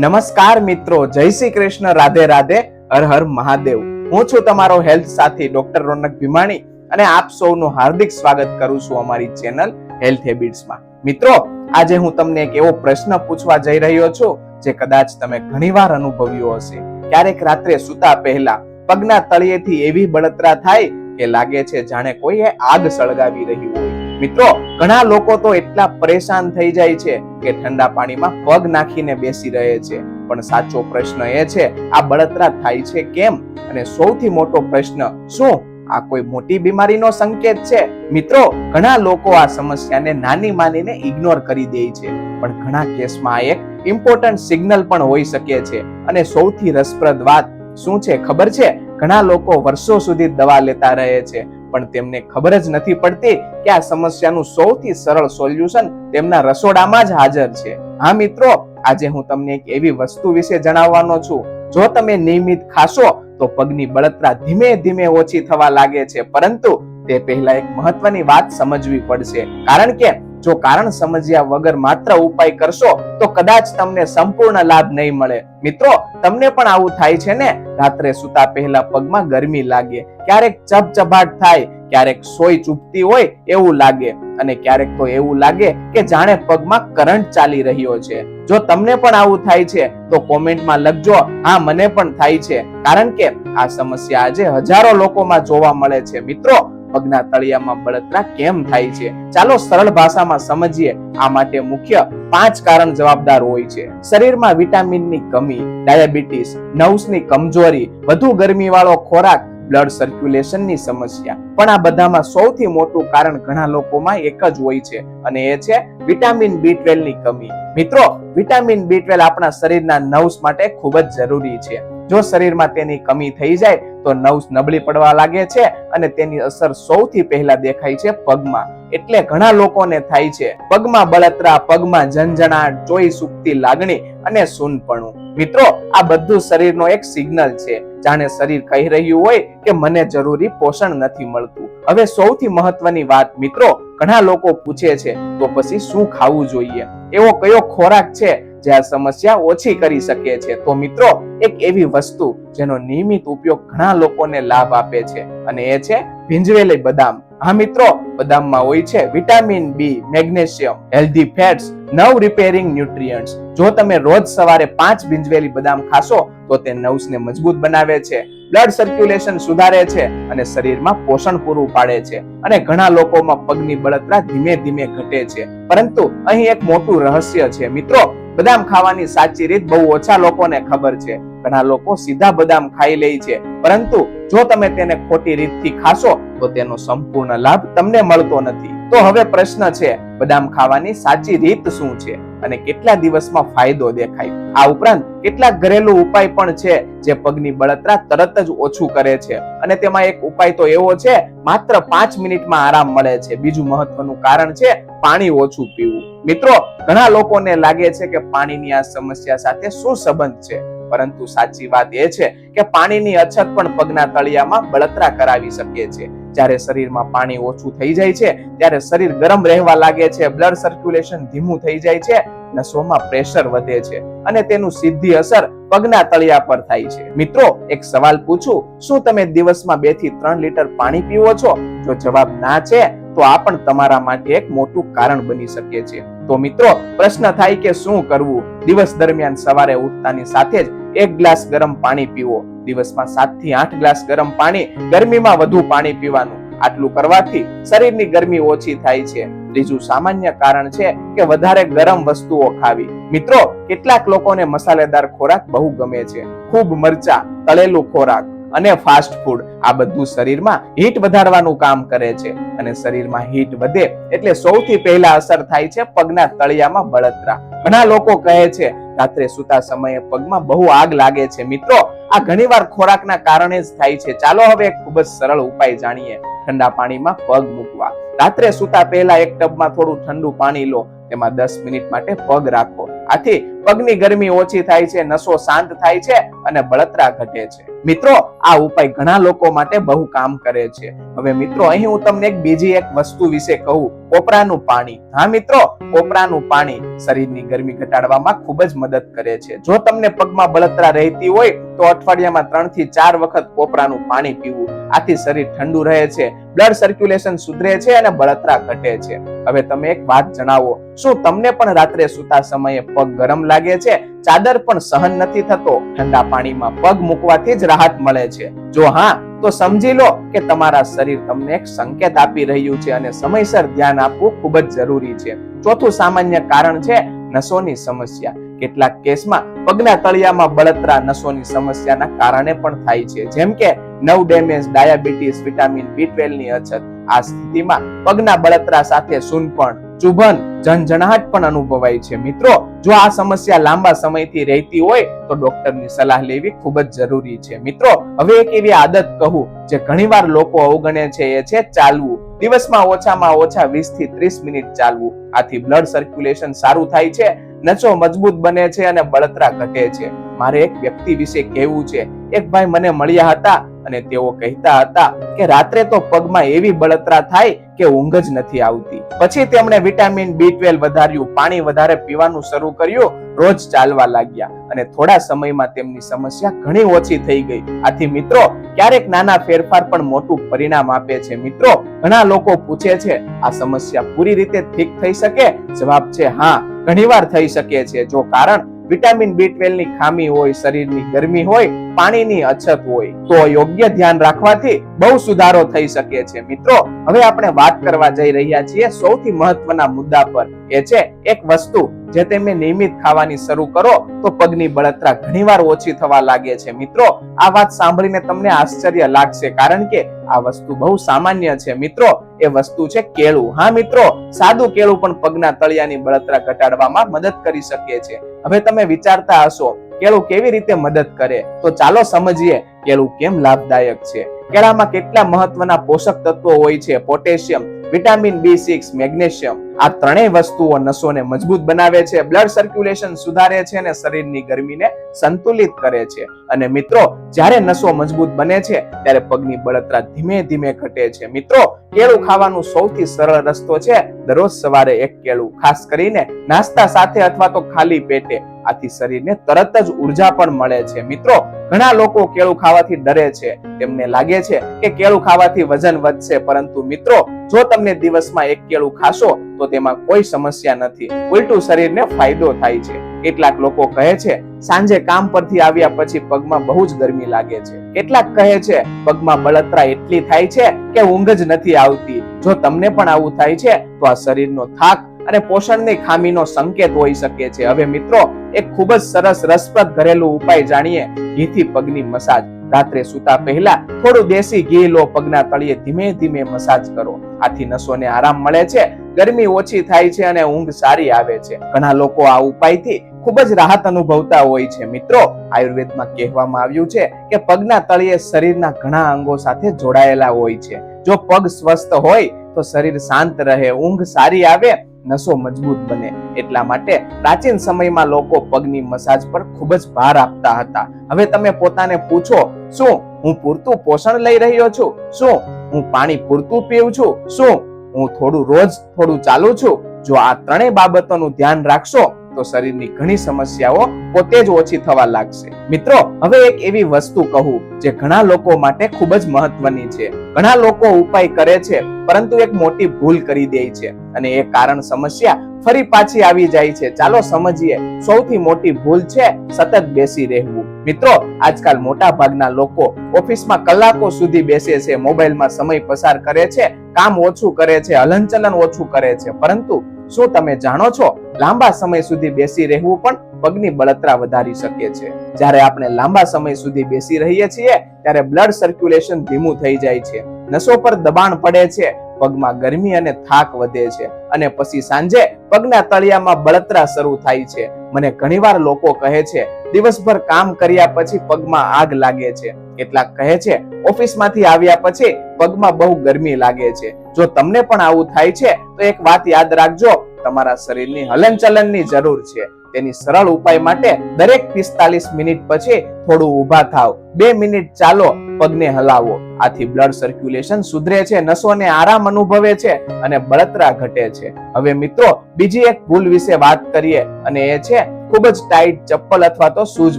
નમસ્કાર મિત્રો, જય શ્રી કૃષ્ણ, રાધે રાધે, હર હર મહાદેવ। હું છું તમારો હેલ્થ સાથી ડોક્ટર રોનક ભીમાણી અને આપ સૌનું હાર્દિક સ્વાગત કરું છું અમારી ચેનલ હેલ્થ હેબિટ્સમાં। મિત્રો, આજે હું તમને એક એવો પ્રશ્ન પૂછવા જઈ રહ્યો છું જે કદાચ તમે ઘણીવાર અનુભવ્યો હશે। ક્યારેક રાત્રે સૂતા પહેલા પગના તળિયેથી એવી બળતરા થાય કે લાગે છે જાણે કોઈએ આગ સળગાવી રહી હોય। મિત્રો, ઘણા લોકો તો એટલા પરેશાન થઈ જાય છે કે ઠંડા પાણીમાં પગ નાખીને બેસી રહે છે। પણ સાચો પ્રશ્ન એ છે, આ બળતરા થાય છે કેમ? અને સૌથી મોટો પ્રશ્ન, શું આ કોઈ મોટી બીમારીનો સંકેત છે? મિત્રો, ઘણા લોકો આ સમસ્યાને નાની માનીને ઇગ્નોર કરી દે છે, પણ ઘણા કેસમાં આ એક ઇમ્પોર્ટન્ટ સિગ્નલ પણ હોઈ શકે છે। અને સૌથી રસપ્રદ વાત શું છે ખબર છે? ઘણા લોકો વર્ષો સુધી દવા લેતા રહે છે, પણ તેમને ખબર જ નથી પડતી કે આ સમસ્યાનું સૌથી સરળ સોલ્યુશન તેમના રસોડામાં જ હાજર છે। હા મિત્રો, આજે હું તમને એક એવી વસ્તુ વિશે જણાવવાનો છું, જો તમે નિયમિત ખાશો તો પગની બળતરા ધીમે ધીમે ઓછી થવા લાગે છે। પરંતુ તે પહેલા એક મહત્વની વાત સમજવી પડશે, કારણ કે જો કારણ સમજ્યા વગર માત્ર ઉપાય કરશો તો કદાચ તમને સંપૂર્ણ લાભ નહીં મળે। મિત્રો, તમને પણ આવું થાય છે ને? રાત્રે સૂતા પહેલા પગમાં ગરમી લાગે, ક્યારેક ચપચપાટ થાય, ક્યારેક સોય ચૂપતી હોય એવું લાગે, અને ક્યારેક તો એવું લાગે કે જાણે પગમાં કરંટ ચાલી રહ્યો છે। જો તમને પણ આવું થાય છે તો કોમેન્ટમાં લખજો, હા મને પણ થાય છે, કારણ કે આ સમસ્યા આજે હજારો લોકોમાં જોવા મળે છે। મિત્રો, પગના તળિયામાં બળતરા કેમ થાય છે? ચાલો સરળ ભાષામાં સમજીએ। આ માટે મુખ્ય 5 કારણ જવાબદાર હોય છે। શરીરમાં વિટામિનની કમી, ડાયાબિટીસ, નર્વ્સની કમજોરી, વધુ ગરમીવાળો ખોરાક, બ્લડ સર્ક્યુલેશનની સમસ્યા। પણ આ બધામાં સૌથી મોટું કારણ ઘણા લોકોમાં એક જ હોય છે, અને એ છે વિટામિન B12 ની કમી। મિત્રો, વિટામિન B12 આપણા શરીરના નર્વ્સ માટે ખૂબ જ જરૂરી છે। જો શરીરમાં તેની કમી થઈ જાય તો નર્વ્સ નબળી પડવા લાગે છે, અને તેની અસર સૌથી પહેલા દેખાય છે પગમાં। એટલે ઘણા લોકોને થાય છે પગમાં બળતરા, પગમાં ઝંઝણાટ, ચોઈ સૂકતી લાગણી અને સૂનપણું। મિત્રો, આ બધું શરીરનો એક સિગ્નલ છે, જાણે શરીર કહી રહ્યું હોય કે મને જરૂરી પોષણ નથી મળતું। હવે સૌથી મહત્વની વાત મિત્રો, ઘણા લોકો પૂછે છે તો પછી શું ખાવું જોઈએ? એવો કયો ખોરાક છે જે આ સમસ્યા ઓછી કરી શકે છે? તો મિત્રો, એક એવી વસ્તુ જેનો નિયમિત ઉપયોગ ઘણા લોકોને લાભ આપે છે, અને એ છે ભીંજવેલી બદામ। હા મિત્રો, બદામમાં હોય છે vitamin B, magnesium, healthy fats, nerve repairing nutrients. જો તમે રોજ સવારે 5 ભીંજવેલી બદામ ખાશો તો તે નર્વ્સને મજબૂત બનાવે છે, બ્લડ સર્ક્યુલેશન સુધારે છે અને શરીરમાં પોષણ પૂરું પાડે છે, અને ઘણા લોકોમાં પગની બળતરા ધીમે ધીમે ઘટે છે। પરંતુ અહીં એક મોટું રહસ્ય છે મિત્રો, બદામ ખાવાની સાચી રીત બહુ ઓછા લોકોને ખબર છે। ઘણા લોકો સીધા બદામ ખાઈ લે છે, પરંતુ જો તમે તેને ખોટી રીતથી ખાશો તો તેનો સંપૂર્ણ લાભ તમને મળતો નથી। તો હવે પ્રશ્ન છે, બદામ ખાવાની સાચી રીત શું છે અને કેટલા દિવસમાં ફાયદો દેખાય? આ ઉપરાંત કેટલાક ઘરેલું ઉપાય પણ છે જે પગની બળતરા તરત જ ઓછું કરે છે, અને તેમાં એક ઉપાય તો એવો છે, માત્ર 5 મિનિટમાં આરામ મળે છે। બીજું મહત્વનું કારણ છે પાણી ઓછું પીવું। મિત્રો, ઘણા લોકોને લાગે છે કે પાણીની આ સમસ્યા સાથે શું સંબંધ છે, પરંતુ સાચી વાત એ છે કે પાણીની અછત પણ પગના તળિયામાં બળતરા કરાવી શકે છે। જ્યારે શરીરમાં પાણી ઓછું થઈ જાય છે ત્યારે શરીર ગરમ રહેવા લાગે છે, બ્લડ સર્ક્યુલેશન ધીમું થઈ જાય છે, નસોમાં પ્રેશર વધે છે, અને તેનું સીધી અસર પગના તળિયા પર થાય છે। મિત્રો, એક સવાલ પૂછું, શું તમે દિવસમાં 2 થી 3 લીટર પાણી પીવો છો? જો જવાબ ના છે તો આ પણ તમારા માટે એક મોટું કારણ બની શકે છે। તો મિત્રો, પ્રશ્ન થાય કે શું કરવું? દિવસ દરમિયાન સવારે ઉઠતાની સાથે જ 1 ગ્લાસ ગરમ પાણી પીવો। દિવસમાં 7 થી 8 ગ્લાસ ગરમ પાણી, ગરમીમાં વધુ પાણી પીવાનું। આટલું કરવાથી શરીરની ગરમી ઓછી થાય છે। ત્રીજું સામાન્ય કારણ છે કે વધારે ગરમ વસ્તુઓ ખાવી। મિત્રો, કેટલાક લોકોને મસાલેદાર ખોરાક બહુ ગમે છે, ખૂબ મરચા, તળેલું ખોરાક અને ફાસ્ટ ફૂડ। આ બધું શરીરમાં હીટ વધારવાનું કામ કરે છે, અને શરીરમાં હીટ વધે એટલે સૌથી પહેલા અસર થાય છે પગના તળિયામાં બળતરા। ઘણા લોકો કહે છે રાત્રે સૂતા સમયે પગમાં બહુ આગ લાગે છે। મિત્રો, આ ઘણીવાર ખોરાકના કારણે જ થાય છે। ચાલો હવે એક ખૂબ જ સરળ ઉપાય જાણીએ, ઠંડા પાણીમાં પગ મૂકવા। રાત્રે સૂતા પહેલા એક ટબમાં થોડું ઠંડુ પાણી લો, તેમાં 10 મિનિટ માટે પગ રાખો। આથી પગની ગરમી ઓછી થાય છે, નસો શાંત થાય છે અને બળતરા ઘટે છે. મિત્રો, આ ઉપાય ઘણા લોકો માટે બહુ કામ કરે છે. હવે મિત્રો, અહીં હું તમને બીજી એક વસ્તુ વિશે કહું, કોપરાનું પાણી. હા મિત્રો, કોપરાનું પાણી શરીરની ગરમી ઘટાડવામાં ખૂબ જ મદદ કરે છે. જો તમને પગમાં બળતરા રહેતી હોય તો અઠવાડિયામાં 3 થી 4 વખત કોપરાનું પાણી પીવું. આથી શરીર ઠંડુ રહે છે, બ્લડ સર્ક્યુલેશન સુધરે છે અને બળતરા ઘટે છે. હવે તમે એક વાત જણાવો, શું તમને પણ રાત્રે સૂતા સમયે પગ ગરમ લાગે છે? ચાદર પણ સહન નથી થતો? ઠંડા પાણીમાં પગ મૂકવાથી જ રાહત મળે છે. જો હા, તો સમજી લો કે તમારા શરીર તમને એક સંકેત આપી રહ્યું છે અને સમયસર ધ્યાન આપવું ખૂબ જ જરૂરી છે. ચોથું સામાન્ય કારણ છે નસોની સમસ્યા. કેટલાક કેસમાં પગના તળિયામાં બળતરા નસોની સમસ્યાના કારણે પણ થાય છે, જેમ કે nerve damage, diabetes, vitamin B12 ની અછત. આ સ્થિતિમાં પગના બળતરા સાથે સૂનપણ, ચુભન, ઝંઝણાટ પણ અનુભવાય છે. મિત્રો, જો આ સમસ્યા લાંબા સમયથી રહેતી હોય તો ડોક્ટરની સલાહ લેવી ખૂબ જ જરૂરી છે. મિત્રો, હવે એક એવી આદત કહું જે ઘણીવાર લોકો અવગણે છે, એ છે ચાલવું. દિવસમાં ઓછામાં ઓછા 20 થી 30 મિનિટ ચાલવું. આથી બ્લડ સર્ક્યુલેશન સારું થાય છે, નસો મજબૂત બને છે અને બળતરા ઘટે છે. મારે એક વ્યક્તિ વિશે કહેવું છે. એક ભાઈ મને મળ્યા હતા અને તેઓ કહેતા હતા કે રાત્રે તો પગમાં એવી બળતરા થાય કે ઊંઘ જ નથી આવતી. પછી તેમણે વિટામિન B12 વધાર્યું, પાણી વધારે પીવાનું શરૂ કર્યું, રોજ ચાલવા લાગ્યા અને થોડા સમયમાં તેમની સમસ્યા ઘણી ઓછી થઈ ગઈ. આથી મિત્રો, ક્યારેક નાના ફેરફાર પણ મોટું પરિણામ આપે છે. મિત્રો, ઘણા લોકો પૂછે છે, આ સમસ્યા પૂરી રીતે ઠીક થઈ શકે? જવાબ છે હા, ઘણીવાર થઈ શકે છે. જો કારણ વિટામિન B12 ની ખામી હોય, શરીરની ગરમી હોય, પાણીની અછત હોય, તો યોગ્ય ધ્યાન રાખવાથી બહુ સુધારો થઈ શકે છે. મિત્રો, હવે આપણે વાત કરવા જઈ રહ્યા છીએ સૌથી મહત્વના મુદ્દા પર. એ છે એક વસ્તુ જે તમે નિયમિત ખાવાની શરૂ કરો તો પગની બળતરા ઘણીવાર ઓછી થવા લાગે છે. મિત્રો, આ વાત સાંભળીને તમને આશ્ચર્ય લાગશે, કારણ કે આ વસ્તુ બહુ સામાન્ય છે. મિત્રો, એ વસ્તુ છે કેળું. હા મિત્રો, સાદું કેળું પણ પગના તળિયાની બળતરા ઘટાડવામાં મદદ કરી શકે છે. હવે તમે વિચારતા હશો, કેળું કેવી રીતે મદદ કરે? તો ચાલો સમજીએ કેળું કેમ લાભદાયક છે. કેળામાં કેટલા મહત્વના પોષક તત્વો હોય છે. Potassium, vitamin B6, magnesium. આ ત્રણેય વસ્તુઓ નસોને મજબૂત બનાવે છે, બ્લડ સર્ક્યુલેશન સુધારે છે અને શરીરની ગરમીને સંતુલિત કરે છે. અને મિત્રો, જ્યારે નસો મજબૂત બને છે ત્યારે પગની બળતરા ધીમે ધીમે ઘટે છે. મિત્રો, કેળું ખાવાનું સૌથી સરળ રસ્તો છે દરરોજ સવારે એક કેળું, ખાસ કરીને નાસ્તા સાથે અથવા તો ખાલી પેટે. આથી શરીરને તરત જ ઉર્જા પણ મળે છે. મિત્રો, ઘણા લોકો કેળું ખાવાથી ડરે છે. તેમને લાગે છે કે કેળું ખાવાથી વજન વધશે, પરંતુ મિત્રો, જો તમને દિવસમાં એક કેળું ખાશો તો તેમાં કોઈ સમસ્યા નથી, ઉલટું શરીરને ફાયદો થાય છે. કેટલાક લોકો કહે છે સાંજે કામ પરથી આવ્યા પછી પગમાં બહુ જ ગરમી લાગે છે. કેટલાક કહે છે પગમાં બળતરા એટલી થાય છે કે ઊંઘ જ નથી આવતી. જો તમને પણ આવું થાય છે તો આ શરીરનો થાક અને પોષણની ખામીનો સંકેત હોઈ શકે છે. હવે મિત્રો, એક ખૂબ જ સરસ રસપ્રદ ઘરેલું ઉપાય જાણીએ, ઘીથી પગની મસાજ. રાત્રે સૂતા પહેલા થોડું દેશી ઘી લો, પગના તળિયે ધીમે ધીમે મસાજ કરો. આથી નસોને આરામ મળે છે, ગરમી ઓછી થાય છે અને ઊંઘ સારી આવે છે. ઘણા લોકો આ ઉપાયથી ખૂબ જ રાહત અનુભવતા હોય છે. મિત્રો, આયુર્વેદમાં કહેવામાં આવ્યું છે કે પગના તળિયે શરીરના ઘણા અંગો સાથે જોડાયેલા હોય છે. જો પગ સ્વસ્થ હોય તો શરીર શાંત રહે, ઊંઘ સારી આવે, નસો મજબૂત બને. એટલા માટે પ્રાચીન સમયમાં લોકો પગની મસાજ પર ખૂબ જ ભાર આપતા હતા. હવે તમે પોતાને પૂછો, શું હું પૂરતું પોષણ લઈ રહ્યો છું? શું હું પાણી પૂરતું પીઉં છું? શું હું રોજ થોડું ચાલું છું? જો આ ત્રણેય બાબતોનું ધ્યાન રાખશો તો શરીરની ઘણી સમસ્યાઓ પોતે જ ઓછી થવા લાગશે. મિત્રો, હવે એક એવી વસ્તુ કહું જે ઘણા લોકો માટે ખૂબ જ મહત્વની છે. ઘણા લોકો ઉપાય કરે છે પરંતુ એક મોટી ભૂલ કરી દે છે અને એ કારણ સમસ્યા ફરી પાછી આવી જાય છે. ચાલો સમજીએ. સૌથી મોટી ભૂલ છે સતત બેસી રહેવું. મિત્રો, આજકાલ મોટા ભાગના લોકો ઓફિસમાં કલાકો સુધી બેસે છે, મોબાઈલમાં સમય પસાર કરે છે, કામ ઓછું કરે છે, હલનચલન ઓછું કરે છે. પરંતુ શું તમે જાણો છો, લાંબા સમય સુધી બેસી રહેવું પણ પગની બળતરા વધારી શકે છે. જ્યારે આપણે લાંબા સમય સુધી બેસી રહીએ છીએ ત્યારે બ્લડ સર્ક્યુલેશન ધીમું થઈ જાય છે, નસો પર દબાણ પડે છે, પગમાં ગરમી અને થાક વધે છે અને પછી સાંજે પગના તળિયામાં બળતરા શરૂ થાય છે. મને ઘણીવાર લોકો કહે છે દિવસભર કામ કર્યા પછી પગમાં આગ લાગે છે. કેટલાક કહે છે ઓફિસમાંથી આવ્યા પછી પગમાં બહુ ગરમી લાગે છે. જો તમને પણ આવું થાય છે તો એક વાત યાદ રાખજો, તમારા શરીરની હલનચલનની જરૂર છે. તેની સરળ ઉપાય માટે દરેક 45 મિનિટ પછી થોડું ઊભા થાવ, 2 મિનિટ ચાલો, પગને હલાવો. આથી બ્લડ સર્ક્યુલેશન સુધરે છે, નસોને આરામ અનુભવે છે અને બળતરા ઘટે છે. હવે મિત્રો, બીજી એક ભૂલ વિશે વાત કરીએ અને એ છે ખૂબ જ ટાઈટ ચપ્પલ અથવા તો શૂઝ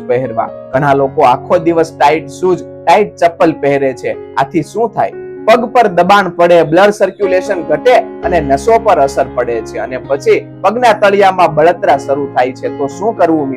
પહેરવા. ઘણા લોકો આખો દિવસ ટાઈટ શૂઝ, ટાઈટ ચપ્પલ પહેરે છે. આથી શું થાય? પગ પર દબાણ પડે, બ્લડ સર્ક્યુલેશન ઘટે અને નસો પર અસર પડે છે અને પછી પગના તળિયામાં બળતરા શરૂ થાય છે. તો શું કરવું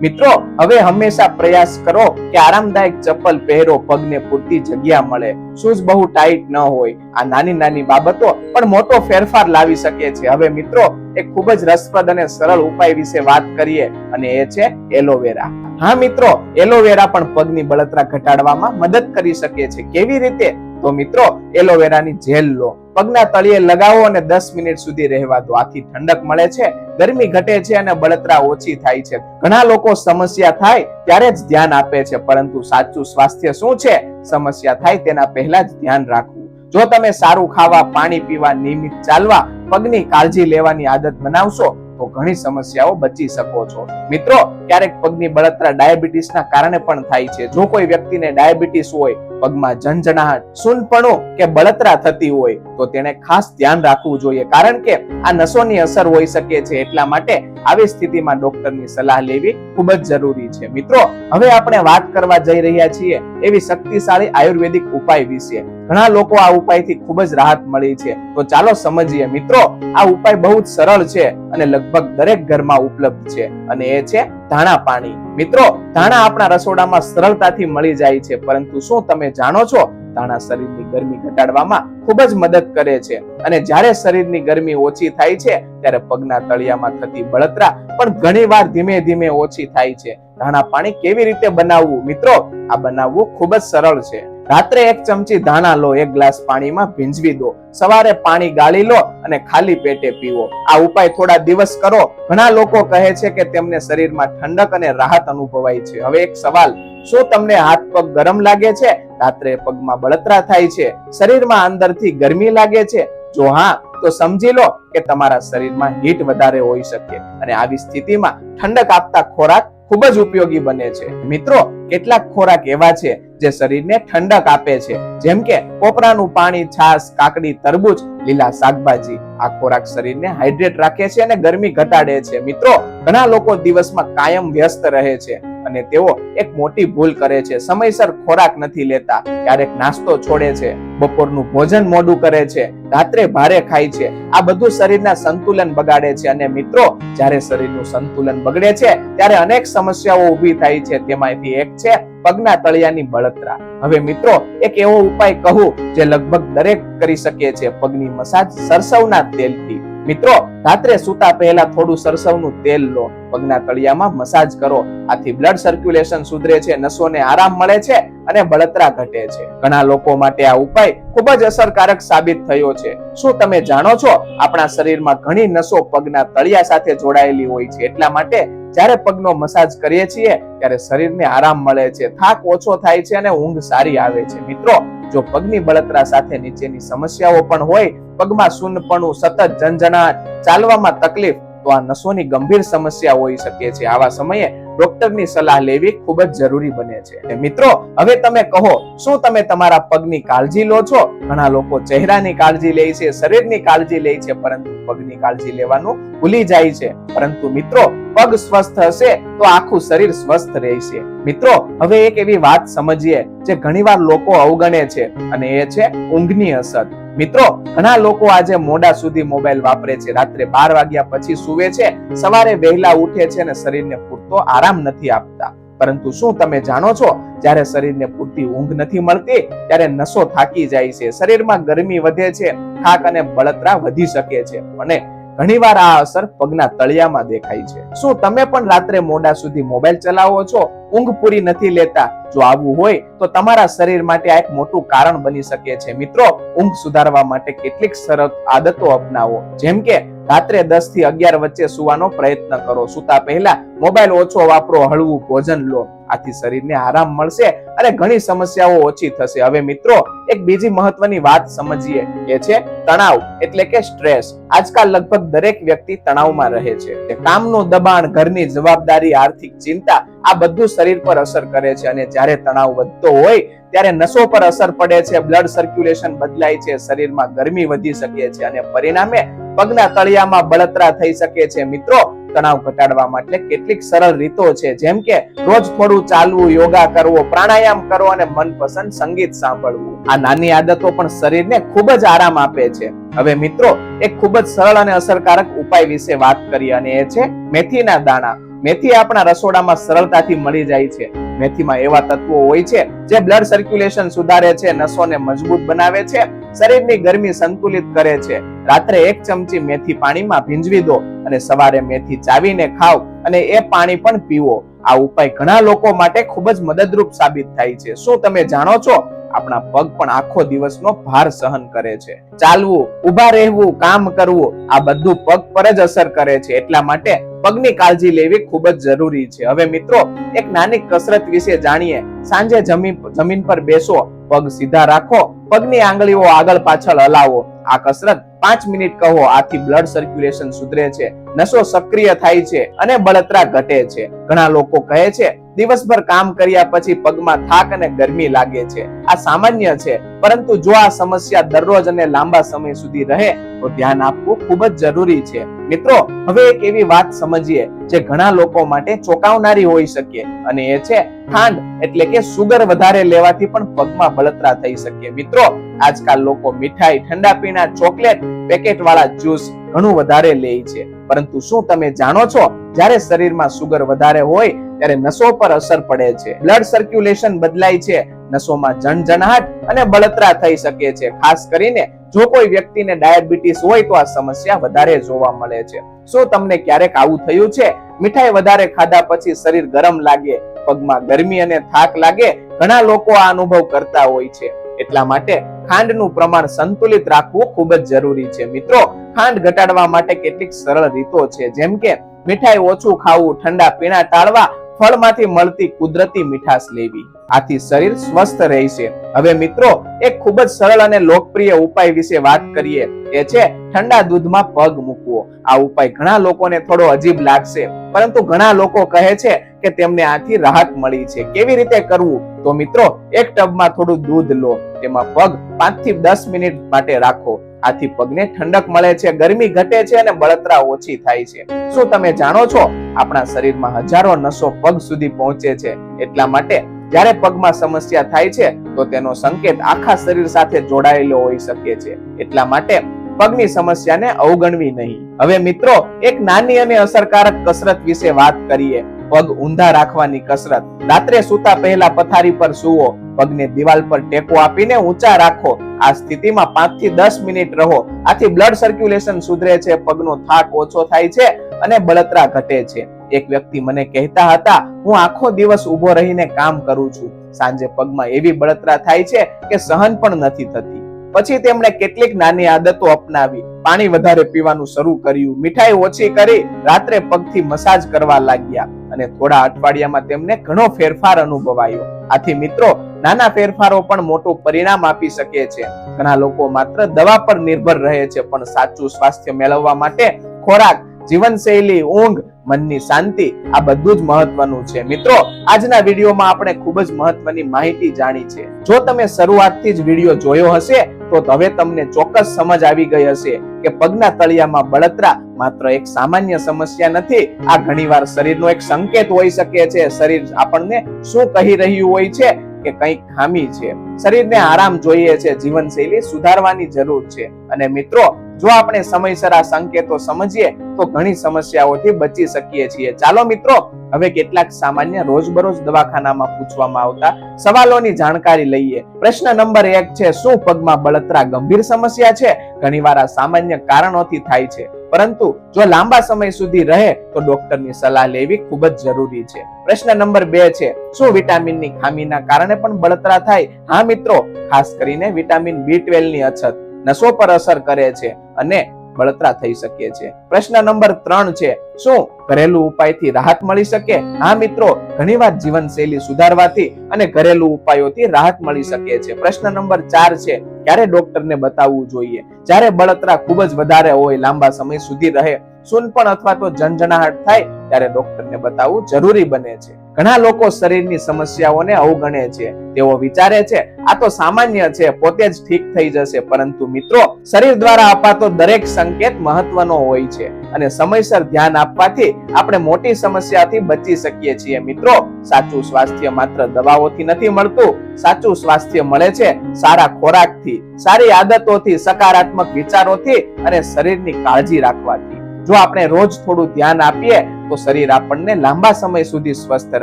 મિત્રો, હવે હંમેશા પ્રયાસ કરો કે આરામદાયક ચપ્પલ પહેરો, પગને પૂરતી જગ્યા મળે, શૂઝ બહુ ટાઈટ ન હોય. આ નાની નાની બાબતો પણ મોટો ફેરફાર લાવી શકે છે. હવે મિત્રો, એક ખૂબ જ રસપ્રદ અને સરળ ઉપાય વિશે વાત કરીએ અને એ છે એલોવેરા. હા મિત્રો, એલોવેરા પણ પગની બળતરા ઘટાડવામાં મદદ કરી શકે છે. કેવી રીતે? તો મિત્રો, એલોવેરાની જેલ લો, પગના તળિયે લગાવો અને 10 મિનિટ સુધી રહેવા દો. આથી ઠંડક મળે છે, ગરમી ઘટે છે અને બળતરા ઓછી થાય છે. ઘણા લોકો સમસ્યા થાય ત્યારે જ ધ્યાન આપે છે, પરંતુ સાચું સ્વાસ્થ્ય શું છે, સમસ્યા થાય તેના પહેલા જ ધ્યાન રાખવું. જો તમે સારું ખાવા, પાણી પીવા, નિયમિત ચાલવા, પગની કાળજી લેવાની આદત બનાવશો તો ઘણી સમસ્યાઓ બચી શકો છો. મિત્રો, ક્યારેક પગની બળતરા ડાયાબિટીસના કારણે પણ થાય છે. જો કોઈ વ્યક્તિને ડાયાબિટીસ હોય, પગમાં ઝંઝણાટ, સૂનપણું કે બળતરા થતી હોય તો તેને ખાસ ધ્યાન રાખવું જોઈએ, કારણ કે આ નસોની અસર હોઈ શકે છે. એટલા માટે આવી સ્થિતિમાં ડોક્ટરની સલાહ લેવી ખૂબ જ જરૂરી છે. મિત્રો, હવે આપણે વાત કરવા જઈ રહ્યા છીએ એવી શક્તિશાળી આયુર્વેદિક ઉપાય વિશે. ઘણા લોકો આ ઉપાયથી ખૂબ જ રાહત મળી છે. તો ચાલો સમજીએ. મિત્રો, આ ઉપાય બહુ જ સરળ છે અને લગભગ દરેક ઘરમાં ઉપલબ્ધ છે અને એ છે ધાણા પાણી. મિત્રો, ધાણા આપણા રસોડામાં સરળતાથી મળી જાય છે, પરંતુ શું તમે જાણો છો, ધાણા શરીરની ગરમી ઘટાડવામાં ખૂબ જ મદદ કરે છે અને જ્યારે શરીરની ગરમી ઓછી થાય છે ત્યારે પગના તળિયામાં થતી બળતરા પણ ઘણીવાર ધીમે ધીમે ઓછી થાય છે. ધાણા પાણી કેવી રીતે બનાવવું? મિત્રો, આ બનાવવું ખૂબ જ સરળ છે. રાત્રે 1 ચમચી ધાણા લો, 1 ગ્લાસ પાણીમાં ભીંજવી દો, સવારે પાણી ગાળી લો અને ખાલી પેટે પીવો. આ ઉપાય થોડા દિવસ કરો. ઘણા લોકો કહે છે કે તેમને શરીરમાં ઠંડક અને રાહત અનુભવાય છે. હવે એક સવાલ, શું તમને હાથ પગ ગરમ લાગે છે? રાત્રે પગમાં બળતરા થાય છે? શરીરમાં અંદરથી ગરમી લાગે છે? જો હા, તો સમજી લો કે તમારા શરીરમાં હીટ વધારે હોઈ શકે અને આવી સ્થિતિમાં ઠંડક આપતા ખોરાક ખૂબ જ ઉપયોગી બને છે. મિત્રો, કેટલાક ખોરાક એવા છે જે શરીરને ઠંડક આપે છે, જેમ કે કોપરાનું પાણી, છાશ, કાકડી, તરબૂચ, લીલા શાકભાજી. આ ખોરાક શરીરને હાઇડ્રેટ રાખે છે અને ગરમી ઘટાડે છે. મિત્રો, ઘણા લોકો દિવસમાં કાયમ વ્યસ્ત રહે છે અને તેઓ એક મોટી ભૂલ કરે છે, સમયસર ખોરાક નથી લેતા, ક્યારેક નાસ્તો છોડે છે, બપોરનું ભોજન મોડું કરે છે, રાત્રે ભારે ખાય છે. આ બધું શરીરના સંતુલન બગાડે છે અને મિત્રો, જ્યારે શરીરનું સંતુલન બગડે છે ત્યારે અનેક સમસ્યાઓ ઊભી થાય છે. તેમાંથી એક છે પગના તળિયાની બળતરા. હવે મિત્રો, એક એવો ઉપાય કહું જે લગભગ દરેક કરી શકે છે, પગની મસાજ સરસવના તેલથી. મિત્રો, રાત્રે સૂતા પહેલા થોડું સરસવનું તેલ લો, પગના તળિયામાં મસાજ કરો. આથી બ્લડ સર્ક્યુલેશન સુધરે છે, નસોને આરામ મળે છે અને બળતરા ઘટે છે. ઘણા લોકો માટે આ ઉપાય ખૂબ જ અસરકારક સાબિત થયો છે. શું તમે જાણો છો, આપણા શરીરમાં ઘણી નસો પગના તળિયા સાથે જોડાયેલી હોય છે. એટલા માટે જ્યારે પગનો મસાજ કરીએ છીએ ત્યારે શરીરને આરામ મળે છે, થાક ઓછો થાય છે અને ઊંઘ સારી આવે છે. મિત્રો, જો પગની બળતરા સાથે નીચેની સમસ્યાઓ પણ હોય, પગમાં સૂનપણું, સતત ઝંઝણાટ, ચાલવામાં તકલીફ, તો આ નસોની ગંભીર સમસ્યા હોઈ શકે છે. આવા સમયે ડોક્ટરની સલાહ લેવી ખૂબ જ જરૂરી બને છે. મિત્રો, હવે તમે કહો, શું તમે તમારા પગની કાળજી લો છો? ઘણા લોકો ચહેરાની કાળજી લે છે, શરીરની કાળજી લે છે, પરંતુ પગની કાળજી લેવાનું ભૂલી જાય છે. પરંતુ મિત્રો, પગ સ્વસ્થ હશે તો આખું શરીર સ્વસ્થ રહેશે. મિત્રો, હવે એક એવી વાત સમજીએ જે ઘણીવાર લોકો અવગણે છે અને એ છે ઊંઘની અસર. મિત્રો, ઘણા લોકો આજે મોડા સુધી મોબાઈલ વાપરે છે, રાત્રે 12 વાગ્યા પછી સૂવે છે, સવારે વહેલા ઉઠે છે અને શરીરને પૂરતો આરામ નથી આપતા. પરંતુ શું તમે જાણો છો, જ્યારે શરીરને પૂરતી ઊંઘ નથી મળતી ત્યારે નસો થાકી જાય છે, શરીરમાં ગરમી વધે છે, થાક અને બળતરા વધી શકે છે અને ઘણીવાર આ અસર પગના તળિયામાં દેખાય છે. શું તમે પણ રાત્રે મોડા સુધી મોબાઈલ ચલાવો છો, ઊંઘ પૂરી નથી લેતા? જો આવું હોય તો તમારા શરીર માટે આ એક મોટું કારણ બની શકે છે. મિત્રો, ઊંઘ સુધારવા માટે કેટલીક સરળ આદતો અપનાવો, જેમ કે રાત્રે 10 થી 11 વચ્ચે સુવાનો પ્રયત્ન કરો. સૂતા પહેલા મોબાઈલ ઓછો વાપરો, હળવું ભોજન લો. આથી શરીરને આરામ મળશે અને ઘણી સમસ્યાઓ ઓછી થશે. હવે મિત્રો, એક બીજી મહત્વની વાત સમજીએ, એ છે તણાવ એટલે કે સ્ટ્રેસ. આજકાલ લગભગ દરેક વ્યક્તિ તણાવમાં રહે છે. કામનું દબાણ, ઘરની જવાબદારી, આર્થિક ચિંતા, આ બધું શરીર પર અસર કરે છે. અને જ્યારે તણાવ વધતો હોય ત્યારે નસો પર અસર પડે છે, બ્લડ સર્ક્યુલેશન બદલાય છે, શરીરમાં ગરમી વધી શકે છે અને પરિણામે પગના તળિયામાં બળતરા થઈ શકે છે. મિત્રો, તણાવ ઘટાડવા માટે કેટલીક સરળ રીતો છે, જેમ કે રોજ થોડું ચાલવું, યોગા કરવો, પ્રાણાયામ કરવો અને મનપસંદ સંગીત સાંભળવું. આ નાની આદતો પણ શરીરને ખૂબ જ આરામ આપે છે. હવે મિત્રો, એક ખૂબ જ સરળ અને અસરકારક ઉપાય વિશે વાત કરીએ, અને એ છે મેથીના દાણા. મેથી આપણા રસોડામાં સરળતાથી મળી જાય છે. મેથીમાં એવા તત્વો હોય છે જે બ્લડ સર્ક્યુલેશન સુધારે છે, નસોને મજબૂત બનાવે છે, શરીરની ગરમી સંતુલિત કરે છે. રાત્રે 1 ચમચી મેથી પાણીમાં ભીંજવી દો અને સવારે મેથી ચાવીને ખાવ અને એ પાણી પણ પીવો. આ ઉપાય ઘણા લોકો માટે ખૂબ જ મદદરૂપ સાબિત થાય છે. શું તમે જાણો છો, આપણા પગ પણ આખો દિવસનો ભાર સહન કરે છે. ચાલવું, ઉભા રહેવું, કામ કરવું, આ બધું પગ પર જ અસર કરે છે. એટલા માટે પગની કાળજી લેવી ખૂબ જ જરૂરી છે. હવે મિત્રો, એક નાની કસરત વિશે જાણીએ. સાંજે જમીન પર બેસો, પગ સીધા રાખો, પગની આંગળીઓ આગળ પાછળ હલાવો. આ કસરત 5 મિનિટ કહો. આથી બ્લડ સર્ક્યુલેશન સુધરે છે, નસો સક્રિય થાય છે અને બળતરા ઘટે છે. ઘણા લોકો કહે છે દિવસભર કામ કર્યા પછી પગમાં થાક અને ગરમી લાગે છે. આ સામાન્ય છે, પરંતુ જો આ સમસ્યા દરરોજ અને લાંબા સમય સુધી રહે તો ધ્યાન આપવું ખૂબ જ જરૂરી છે. મિત્રો, હવે એક એવી વાત સમજીએ જે ઘણા લોકો માટે ચોંકાવનારી હોઈ શકે, અને એ છે ખાંડ એટલે કે સુગર વધારે લેવાથી પણ પગમાં બળતરા થઈ શકે. મિત્રો, આજકાલ લોકો મીઠાઈ, ઠંડા પીણા, ચોકલેટ, પેકેટ વાળા જ્યુસ ઘણું વધારે લે છે. પરંતુ શું તમે જાણો છો, જ્યારે શરીરમાં સુગર વધારે હોય ત્યારે નસો પર અસર પડે છે, બ્લડ સર્ક્યુલેશન બદલાય છે, નસોમાં જણજણાટ અને બળતરા થઈ શકે છે. ખાસ કરીને જો કોઈ વ્યક્તિને ડાયાબિટીસ હોય તો આ સમસ્યા વધારે જોવા મળે છે. શું તમને ક્યારેક આવું થયું છે? મીઠાઈ વધારે ખાધા પછી શરીર ગરમ લાગે, પગમાં ગરમી અને થાક લાગે? ઘણા લોકો આ અનુભવ કરતા હોય છે. એટલા માટે ખાંડનું પ્રમાણ સંતુલિત રાખવું ખૂબ જ જરૂરી છે. મિત્રો, ખાંડ ઘટાડવા માટે કેટલીક સરળ રીતો છે, જેમ કે મીઠાઈ ઓછું ખાવું, ઠંડા પીણા ટાળવા, ફળમાંથી મળતી કુદરતી મીઠાશ લેવી. આથી શરીર સ્વસ્થ રહેશે. હવે મિત્રો, એક ખૂબ જ સરળ અને લોકપ્રિય ઉપાય વિશે વાત કરીએ, એ છે ઠંડા દૂધમાં પગ મૂકવો. આ ઉપાય ઘણા લોકોને થોડો અજીબ લાગશે, પરંતુ ઘણા લોકો કહે છે કે તેમને આથી રાહત મળી છે. કેવી રીતે કરવું? તો મિત્રો, એક ટબમાં થોડું દૂધ લો, તેમાં પગ 5 થી 10 મિનિટ માટે રાખો. આથી પગને ઠંડક મળે છે, ગરમી ઘટે છે અને બળતરા ઓછી થાય છે. શું તમે જાણો છો, આપણા શરીરમાં હજારો નસો પગ સુધી પહોંચે છે. એટલા માટે જ્યારે પગમાં સમસ્યા થાય છે તો તેનો સંકેત આખા શરીર સાથે જોડાયેલો હોઈ શકે છે. એટલા માટે પગની સમસ્યાને અવગણવી નહીં. હવે મિત્રો, એક નાની અને અસરકારક કસરત વિશે વાત કરીએ. પગ ઊંધા રાખવાની કસરત. રાત્રે સૂતા પહેલા પથારી પર સૂવો, પગને દિવાલ પર ટેકો આપીને ઊંચા રાખો. આ સ્થિતિમાં 5 થી 10 મિનિટ રહો. આથી બ્લડ સર્ક્યુલેશન સુધરે છે, પગનો થાક ઓછો થાય છે અને બળતરા ઘટે છે. એક વ્યક્તિ મને કહેતા હતા, હું આખો દિવસ ઊભો રહીને કામ કરું છું, સાંજે પગમાં એવી બળતરા થાય છે કે સહન પણ નથી થતી. પછી તેમણે કેટલીક નાની આદતો અપનાવી. પાણી વધારે પીવાનું શરૂ કર્યું, મીઠાઈ ઓછી કરી, રાત્રે પગથી મસાજ કરવા લાગ્યા અને થોડા અઠવાડિયામાં તેમને ઘણો ફેરફાર અનુભવાયો. આથી મિત્રો, નાના ફેરફારો પણ મોટું પરિણામ આપી શકે છે. ઘણા લોકો માત્ર દવા પર નિર્ભર રહે છે, પણ સાચું સ્વાસ્થ્ય મેળવવા માટે ખોરાક, જીવનશૈલી, ઊંઘ, મનની શાંતિ, આ બધું જ મહત્વનું છે. મિત્રો, આજના વિડીયોમાં આપણે ખૂબ જ મહત્વની માહિતી જાણી છે. જો તમે શરૂઆતથી જ વિડીયો જોયો હશે તો હવે તમને ચોક્કસ સમજ આવી ગઈ હશે કે પગના તળિયામાં બળતરા માત્ર એક સામાન્ય સમસ્યા નથી. આ ઘણીવાર શરીરનો એક સંકેત હોઈ શકે છે. શરીર આપણને શું કહી રહ્યું હોય છે કે કંઈક ખામી છે, શરીરને આરામ જોઈએ છે, જીવનશૈલી સુધારવાની જરૂર છે. અને મિત્રો, જો આપણે સમયસર આ સંકેતો સમજીએ તો ઘણી સમસ્યાઓથી બચી શકીએ છીએ. ચાલો મિત્રો, હવે કેટલાક સામાન્ય રોજબરોજ દવાખાનામાં પૂછવામાં આવતા સવાલોની જાણકારી લઈએ. પ્રશ્ન નંબર 1 છે, શું પગમાં બળતરા ગંભીર સમસ્યા છે? ઘણીવાર આ સામાન્ય કારણોથી થાય છે, પરંતુ જો લાંબા સમય સુધી રહે તો ડોક્ટરની સલાહ લેવી ખૂબ જ જરૂરી છે. પ્રશ્ન નંબર 2 છે, શું વિટામિનની ખામીના કારણે પણ બળતરા થાય? હા મિત્રો, ખાસ કરીને વિટામિન B12 ની અછત નસો પર અસર કરે છે અને બળતરા થઈ શકે છે. પ્રશ્ન નંબર 3 છે, શું ઘરેલું ઉપાયથી રાહત મળી શકે? હા મિત્રો, ઘણીવાર જીવનશૈલી સુધારવાથી અને ઘરેલું ઉપાયોથી રાહત મળી શકે છે. પ્રશ્ન નંબર 4 છે, ક્યારે ડોક્ટરને બતાવવું જોઈએ? જ્યારે બળતરા ખૂબ જ વધારે હોય, લાંબા સમય સુધી રહે, સૂનપણ અથવા તો ઝંઝણાટ થાય, ત્યારે ડોક્ટરને બતાવવું જરૂરી બને છે. ઘણા લોકો શરીરની સમસ્યાઓને અવગણે છે. તેઓ વિચારે છે આ તો સામાન્ય છે, પોતે જ ઠીક થઈ જશે. પરંતુ મિત્રો, શરીર દ્વારા અપાતો દરેક સંકેત મહત્વનો હોય છે અને સમયસર ધ્યાન આપવાથી આપણે મોટી સમસ્યાથી બચી શકીએ છીએ. મિત્રો, સાચું સ્વાસ્થ્ય માત્ર દવાઓથી નથી મળતું. સાચું સ્વાસ્થ્ય મળે છે સારા ખોરાકથી, સારી આદતોથી, સકારાત્મક વિચારોથી અને શરીરની કાળજી રાખવાથી. જો આપણે રોજ થોડું ધ્યાન આપીએ તો શરીર આપણને લાંબા સમય સુધી સ્વસ્થ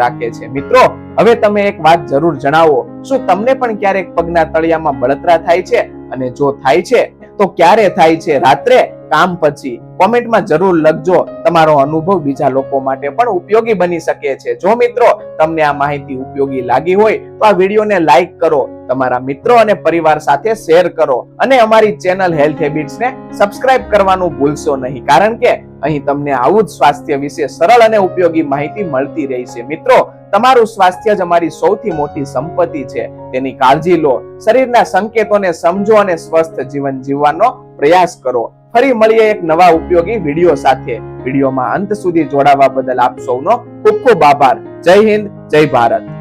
રાખે છે. મિત્રો, હવે તમે એક વાત જરૂર જણાવો, શું તમને પણ ક્યારેક પગના તળિયામાં બળતરા થાય છે? અને જો થાય છે તો ક્યારે થાય છે? રાત્રે, કામ પછી? કોમેન્ટમાં જરૂર લખજો. તમારો અનુભવ બીજા લોકો માટે પણ ઉપયોગી બની શકે છે. જો મિત્રો તમને આ માહિતી ઉપયોગી લાગી હોય તો આ વિડીયોને લાઈક કરો, તમારા મિત્રો અને પરિવાર સાથે શેર કરો અને અમારી ચેનલ હેલ્થ હેબિટ્સને સબસ્ક્રાઇબ કરવાનું ભૂલશો નહીં, કારણ કે અહીં તમને આવું જ સ્વાસ્થ્ય વિશે સરળ અને ઉપયોગી માહિતી મળતી રહી છે. મિત્રો, તમારું સ્વાસ્થ્ય જ અમારી સૌથી મોટી સંપત્તિ છે. તેની કાળજી લો, શરીરના સંકેતોને સમજો અને સ્વસ્થ જીવન જીવવાનો પ્રયાસ કરો. ફરી મળીએ એક નવા ઉપયોગી વિડીયો સાથે. વિડીયોમાં અંત સુધી જોડાવા બદલ આપ સૌનો ખૂબ ખૂબ આભાર. જય હિન્દ, જય ભારત.